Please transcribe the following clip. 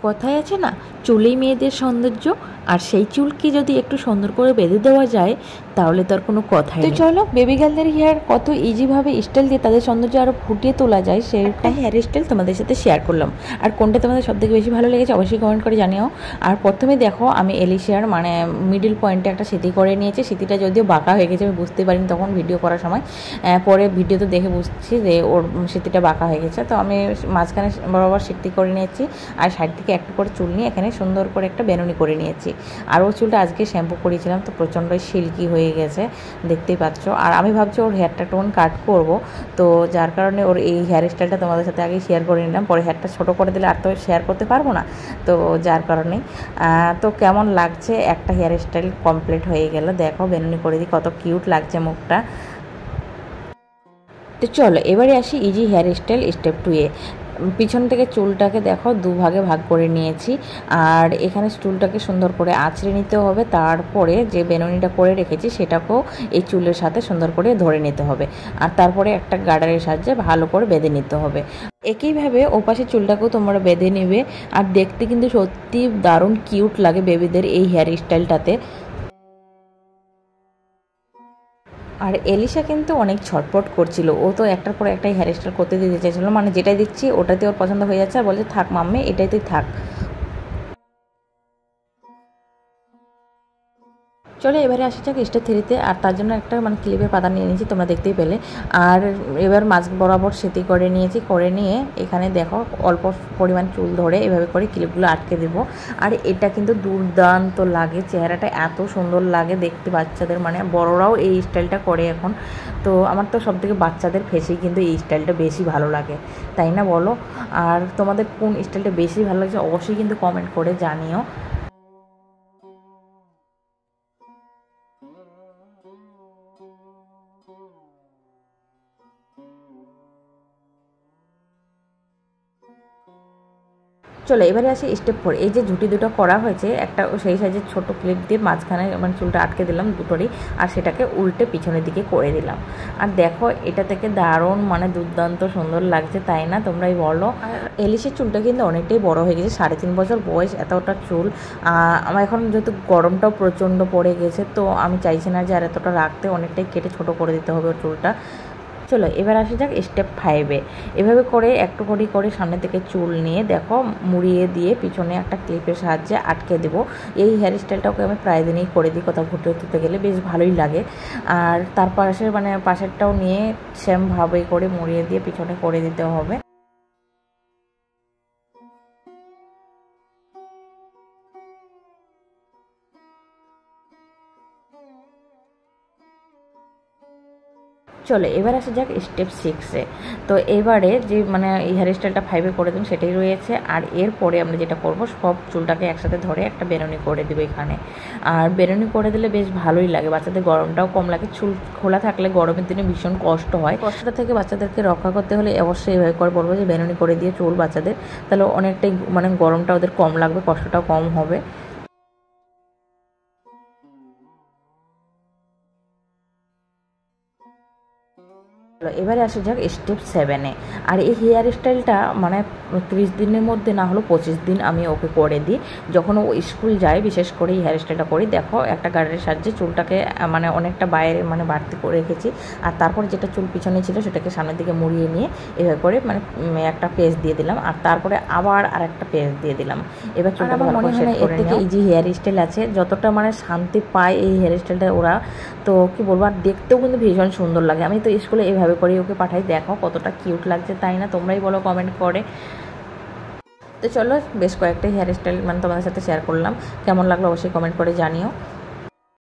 কথায় আছে না, চুলেই মেয়েদের সৌন্দর্য। আর সেই চুলকে যদি একটু সুন্দর করে বেঁধে দেওয়া যায় তাহলে তো আর কোনো কথাই নেই। তো চলো, বেবি গার্লদের হেয়ার কত ইজিভাবে স্টাইল দিয়ে তাদের সৌন্দর্য আরও ফুটিয়ে তোলা যায় সেই একটা হেয়ার স্টাইল তোমাদের সাথে শেয়ার করলাম। আর কোনটা তোমাদের সবথেকে বেশি ভালো লেগেছে অবশ্যই কমেন্ট করে জানিও। আর প্রথমে দেখো, আমি এলিশিয়ার মানে মিডিল পয়েন্টে একটা সিঁথি করে নিয়েছি। সিঁথিটা যদিও বাঁকা হয়ে গেছে, আমি বুঝতে পারিনি তখন ভিডিও করার সময়, পরে ভিডিওতে দেখে বুঝছি যে ওর সিঁথিটা বাঁকা হয়ে গেছে। তো আমি মাঝখানে বরাবর সিঁথি করে নিয়েছি, আর সাইড থেকে একটু করে চুল নিয়ে এখানে সুন্দর করে একটা বেনুনি করে নিয়েছি। আর ওর চুলটা আজকে শ্যাম্পু করেছিলাম, তো প্রচণ্ডই সিল্কি হয়ে গেছে, দেখতেই পাচ্ছ। আর আমি ভাবছি ওর হেয়ারটা টোন কাট করব, তো যার কারণে ওর এই হেয়ার স্টাইলটা তোমাদের সাথে আগে শেয়ার করে নিলাম। পরে হেয়ারটা ছোটো করে দিলে আর তো শেয়ার করতে পারবো না, তো যার কারণেই। তো কেমন লাগছে, একটা হেয়ার স্টাইল কমপ্লিট হয়ে গেল। দেখো বেনুনি করে দিই, কত কিউট লাগছে মুখটা। তো চলো এবারে আসি ইজি হেয়ার স্টাইল স্টেপ 2 এ। পিছন থেকে চুলটাকে দেখো দুভাগে ভাগ করে নিয়েছি, আর এখানে চুলটাকে সুন্দর করে আঁচড়ে নিতে হবে। তারপরে যে বেনুনিটা করে রেখেছি সেটাকেও এই চুলের সাথে সুন্দর করে ধরে নিতে হবে, আর তারপরে একটা গার্ডারের সাহায্যে ভালো করে বেঁধে নিতে হবে। একইভাবে ওপাশে চুলটাকেও তোমরা বেঁধে নেবে। আর দেখতে কিন্তু সত্যি দারুণ কিউট লাগে বেবিদের এই হেয়ার স্টাইলটাতে। আর এলিশা কিন্তু অনেক ছটপট করছিল, ও তো একটার পর একটাই হেয়ার স্টাইল করতে দিতে চাইছিল, মানে যেটাই দিচ্ছি ওটাতে ওর পছন্দ হয়ে যাচ্ছে, আর বলছে থাক মাম্মি এটাইতেই থাক। চলো এবারে আসা যাক স্টেপ 3-তে। আর তার জন্য একটা মানে ক্লিপের পাতা নিয়ে নিয়েছি, তোমরা দেখতেই পেলে। আর এবার মাঝ বরাবর সেটি করে নিয়েছি, করে নিয়ে এখানে দেখো অল্প পরিমাণ চুল ধরে এভাবে করে ক্লিপগুলো আটকে দেবো। আর এটা কিন্তু দুর্দান্ত লাগে, চেহারাটা এত সুন্দর লাগে দেখতে বাচ্চাদের, মানে বড়রাও এই স্টাইলটা করে এখন। তো আমার তো সবথেকে বাচ্চাদের ফেসেই কিন্তু এই স্টাইলটা বেশি ভালো লাগে, তাই না বলো? আর তোমাদের কোন স্টাইলটা বেশি ভালো লাগছে অবশ্যই কিন্তু কমেন্ট করে জানিও। চলো এবারে আসি স্টেপ 4। এই যে ঝুঁটি দুটো করা হয়েছে, একটা সেই সাইজের ছোট ক্লিপ দিয়ে মাঝখানে মানে চুলটা আটকে দিলাম দুটোরই, আর সেটাকে উল্টে পিছনের দিকে করে দিলাম। আর দেখো এটা থেকে দারুণ মানে দুর্দান্ত সুন্দর লাগছে, তাই না? তোমরাই বলো। আর এলিশের চুলটা কিন্তু অনেকটাই বড় হয়ে গেছে, 3.5 বছর বয়স, এতটা চুল। আমার এখন যেহেতু গরমটাও প্রচণ্ড পড়ে গেছে, তো আমি চাইছি না যে আর এতটা রাখতে, অনেকটাই কেটে ছোট করে দিতে হবে ওর চুলটা। চলো এবার আসা যাক স্টেপ 5-এ। এভাবে করে একটু করে সামনে থেকে চুল নিয়ে দেখো মুড়িয়ে দিয়ে পিছনে একটা ক্লিপের সাহায্যে আটকে দেবো। এই হেয়ার স্টাইলটাকে আমি প্রায় দিনই করে দিই, কোথাও ঘুরতে ঘুরতে গেলে বেশ ভালোই লাগে। আর তার পাশে মানে পাশেরটাও নিয়ে সেমভাবে করে মুড়িয়ে দিয়ে পিছনে করে দিতে হবে। চলো এবার আসা যাক স্টেপ 6-এ। তো এবারে যে মানে এই হেয়ার স্টাইলটা 5-এ করে দেবো সেটাই রয়েছে। আর এরপরে আমরা যেটা করব, সব চুলটাকে একসাথে ধরে একটা বেনুনি করে দেবো এখানে। আর বেনুনি করে দিলে বেশ ভালোই লাগে, বাচ্চাদের গরমটাও কম লাগে। চুল খোলা থাকলে গরমের দিনে ভীষণ কষ্ট হয়, কষ্টটা থেকে বাচ্চাদেরকে রক্ষা করতে হলে অবশ্যই এভাবে করে বলবো যে বেনুনি করে দিয়ে চুল বাচ্চাদের, তাহলে অনেকটাই মানে গরমটা ওদের কম লাগবে, কষ্টটাও কম হবে। এবারে আসা যাক স্টেপ 7-এ। আর এই হেয়ার স্টাইলটা মানে 30 দিনের মধ্যে না হলেও 25 দিন আমি ওকে করে দিই, যখন ও স্কুল যায় বিশেষ করে এই হেয়ার স্টাইলটা করি। দেখো একটা গার্ডারের সাহায্যে চুলটাকে মানে অনেকটা বাইরে মানে বাড়তি করে রেখেছি, আর তারপর যেটা চুল পিছনে ছিল সেটাকে সামনের দিকে মুড়িয়ে নিয়ে এভাবে করে মানে একটা পেজ দিয়ে দিলাম, আর তারপরে আবার আরেকটা পেজ দিয়ে দিলাম। এবার চুলটা ভালো করে সেট করে নিই। এই যে হেয়ার স্টাইল আছে, যতটা মানে শান্তি পায় এই হেয়ার স্টাইলটা ওরা, তো কি বলবো, আর দেখতেও কিন্তু ভীষণ সুন্দর লাগে। আমি তো স্কুলে এভাবে করে ওকে পাঠাই, দেখো কতটা কিউট লাগছে, তাই না? তোমরাই বলো কমেন্ট করে। তো চলো বেশ কয়েকটা হেয়ার স্টাইল মানে তোমাদের সাথে শেয়ার করলাম, কেমন লাগলো অবশ্যই কমেন্ট করে জানিও।